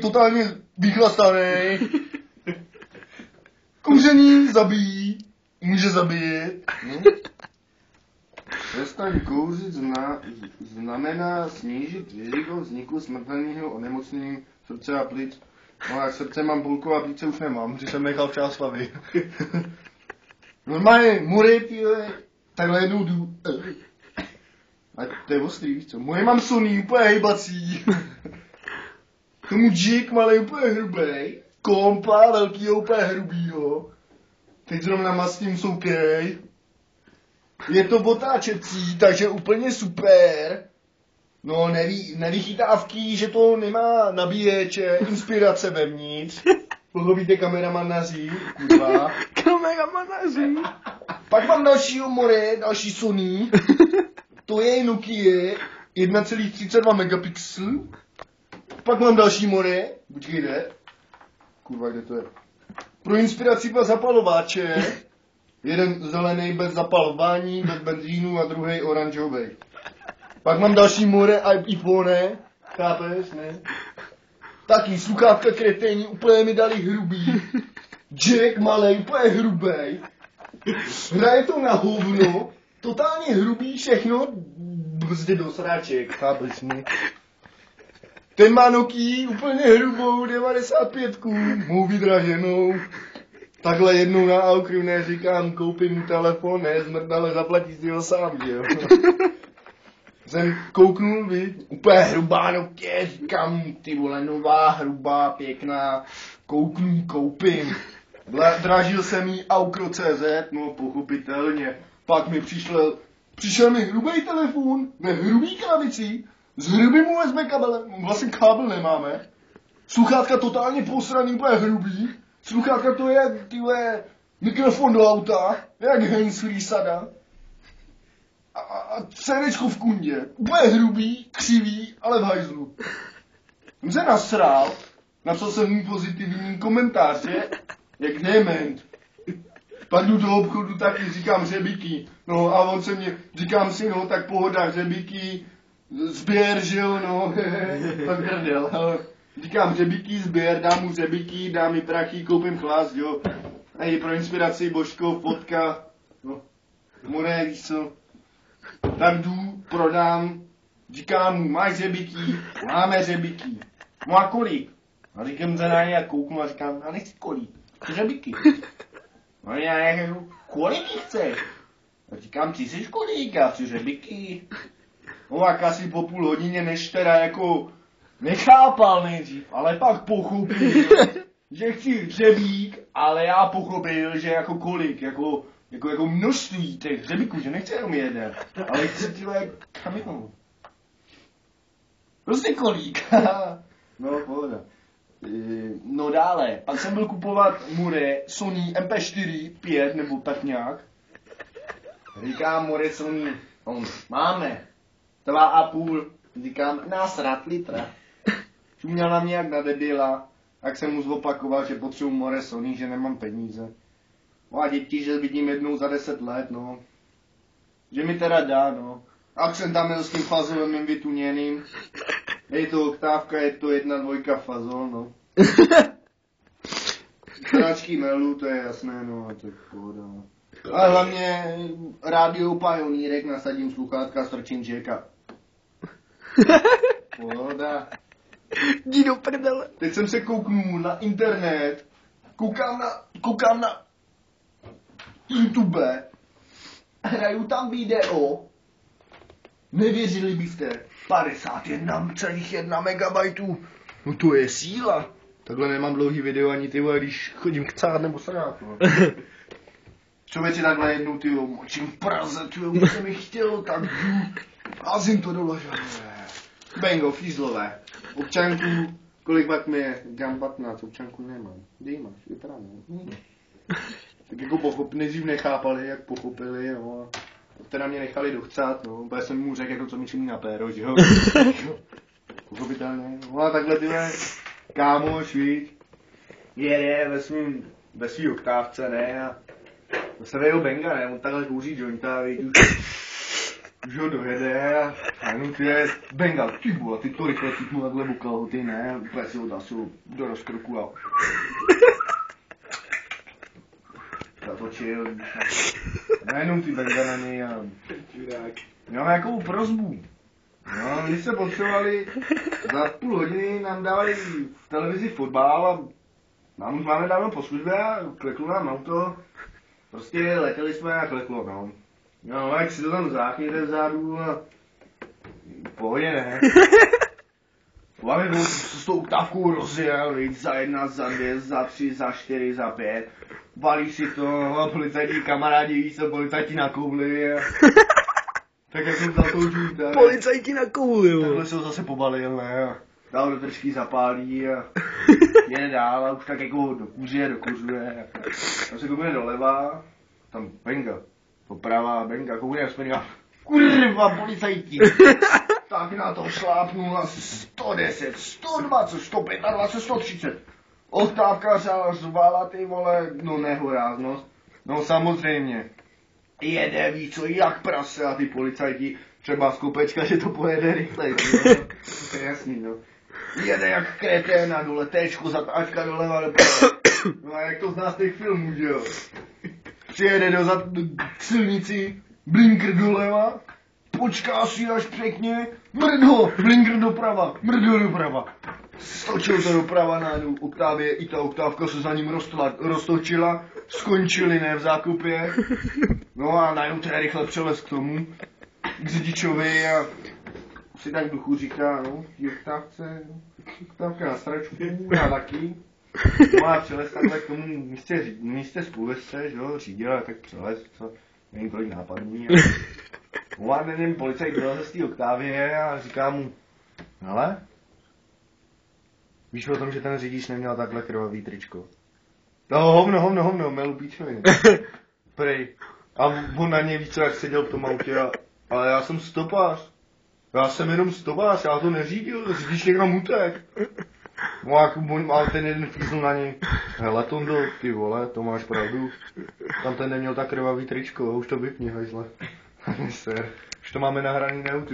totálně vychlastaný. Kouření zabíjí, může zabíjet. Přestaň kouřit znamená snížit riziko vzniku smrtelného onemocnění srdce a plic. No jak srdce mám půlku a plíce už nemám, že jsem nechal část slavy. Normálně mury, tyhle, takhle jednou jdu. A to je ostrý, víš co? Moje mám Sony, úplně hejbací. Tomu Jig malej, úplně hrubej. Kompa velkýho, úplně hrubýho. Teď zrovna mastím soukej. Je to otáčecí, takže úplně super. No, nevychytávky, že to nemá nabíječe, inspirace vevnitř. Pochopíte, kameramanaři, kurva. Kameramanaři. Pak mám dalšího more, další Sony. To je Nokia 1,32 megapixel. Pak mám další more, počkejte. Kurva, kde to je? Pro inspiraci dva zapalováče. Jeden zelený bez zapalování, bez benzínu a druhý oranžový. Pak mám další more iPhone, chápeš, ne? Taky sluchátka kreténi, úplně mi dali hrubý. Jack malej, úplně hrubej. Hraje to na hovno, totálně hrubý všechno, brzdy do sráček, chápeš, ne? Ten má Nokia úplně hrubou 95, mou vydraženou. Takhle jednou na Aukru neříkám, koupím mu telefon, ne, zmrdale, zaplatí si ho sám, že jo. Jsem kouknul, viď, úplně hrubá Nokia, říkám, ty vole, nová, hrubá, pěkná, kouknu, koupím. Dražil jsem jí Aukro.cz, no pochopitelně. Pak mi přišel mi hrubý telefon, ve hrubý krabici, s hrubým USB kabelem, vlastně kábel nemáme. Sluchátka totálně posraný, úplně hrubý. Sluchátka to je, tyhle, mikrofon do auta, jak Heinz Sada. A CDčko v kundě, úplně hrubý, křivý, ale v hajzlu. Jsem se nasral, napsal jsem mu pozitivní komentáře, jak dement. Pak jdu do obchodu, taky říkám hřebíky. No a on se mě, říkám si, no tak pohoda, hřebíky, sběr, že jo, no, tak hrdel. Říkám hřebíky, sběr, dám mu hřebíky, dám mi prachy, koupím chlast, jo. A i pro inspiraci Božko, fotka, no, more, víš co. Tak jdu, prodám, říkám mu, máš hřebíky, máme hřebíky. No a kolik? A říkám za náj, a kouknu a říkám, a nechci kolik, hřebíky. No já jako, kolik chceš? A říkám, ty jsi kolik, já chci hřebíky. No a asi po půl hodině, než teda jako nechápal nejdřív, ale pak pochopil, že chci hřebík, ale já pochopil, že jako kolik, jako množství těch hřebíků, že nechci jenom jeden, ale chci tyhle kamionu. Prostě kolik. No, pohoda. No dále, pak jsem byl kupovat Mure Sony MP4 5 nebo tak nějak. Říkám Mure Sony, máme 2,5, říkám nasrat litra. Čuměl na mě jak na debila, tak jsem mu zopakoval, že potřebuji More Sony, že nemám peníze. No a děti, že vidím jednou za 10 let, no. Že mi teda dá, no. A jsem tam byl s tím fazolem mým vytuněným. Je to oktávka, je to 1/2 fazol, no. Stráčky melu, to je jasné, no, a to je pohoda, no. Ale hlavně rádio Pionírek, nasadím sluchátka, strčím Jacka. Pohoda. Jdi do prdele. Teď jsem se kouknul na internet, koukám na YouTube, hraju tam video, nevěřili byste, 51,1 megabajtů, no to je síla. Takhle nemám dlouhý video ani ty vole, když chodím chcát nebo srát, no. Člověče takhle jednou, tyjo, močím v Praze, tyjo, už se mi chtělo, tak jdu, házím to dole, že Bengo, fízlové, občanku, kolik bat mi je, říkám 15, občanku nemám, kde jí máš, vypadá, ne? Tak jako nejdřív nechápali, jak pochopili, no, teda mě nechali dochcát, no, protože jsem mu řekl, jako co mi čumí na péro, že jo, pochopitelně, no a takhle tyhle, kámoš, víš, jede ve svý oktávce, ne, a se vejho Benga, ne, on takhle kouří jointa, víš, už ho dojede a jenom ty je bengal, ty vole, ty to rychle chytnu takhle o kalhoty, ne, úplně si ho dasu do rozkroku a zatočil, najednou ty benga na něj a měl nějakou prosbu. No, když se potřebovali, za půl hodiny nám dávali v televizi fotbal a nám už máme dávno po službě a kleklo nám auto. Prostě letěli jsme a kleklo, no. No, jak si to tam záchněte vzadu a v pohodě ne. Hlavně byl s tou oktávkou rozjel, za 1, za 2, za 3, za 4, za 5. Balí si to a policajti kamarádi, víš co, policajti na kouli a... Tak jak jsem zatoužil, tak... Policajti na kouli, jo. Takhle se ho zase pobalil, ne, a dál do držky zapálí a jede dál a už tak jako dokuřuje. Tam se koukne doleva, tam benga, doprava, benga, koukne jak jsme kurva, policajti. Tak na to šlápnul a 110, 120, 125, 130. Oktávka řvala, ty vole, no nehoráznost. No samozřejmě. Jede, víš co, jak prase a ty policajti, třeba z kopečka, že to pojede rychlej, no, to je jasný, no. Jede jak kretén a dole téčko, zatáčka doleva, no a jak to zná z těch filmů, že jo. Přijede k silnici, blinker doleva, počká si až pěkně, mrdho, blinker doprava, mrdho doprava. Stočil to doprava na oktávě, i ta oktávka se za ním roztočila, skončili ne v zákupě. No a najednou teda rychle přelez k tomu, k řidičovi a si tak v duchu říká, no, oktávka na stračku, já taky. No a přelez takhle k tomu místě spolujezdce, že jo, řídila, tak přelez, co, není tolik nápadný. No a ten policajt vyleze z té oktávě a říká mu, hele, víš o tom, že ten řidič neměl takhle krvavý tričko? No hovno, melu píčoviny. Prej. A on na něj víc co jak seděl v tom autě, ale já jsem stopář. Já jsem jenom stopář, já to neřídil, řidič někam utek. No a ten jeden fízl na něj. Hele Tondo, ty vole, to máš pravdu. Tam ten neměl tak krvavý tričko, už to vypni, hajzle. Už to máme nahraný na YouTube.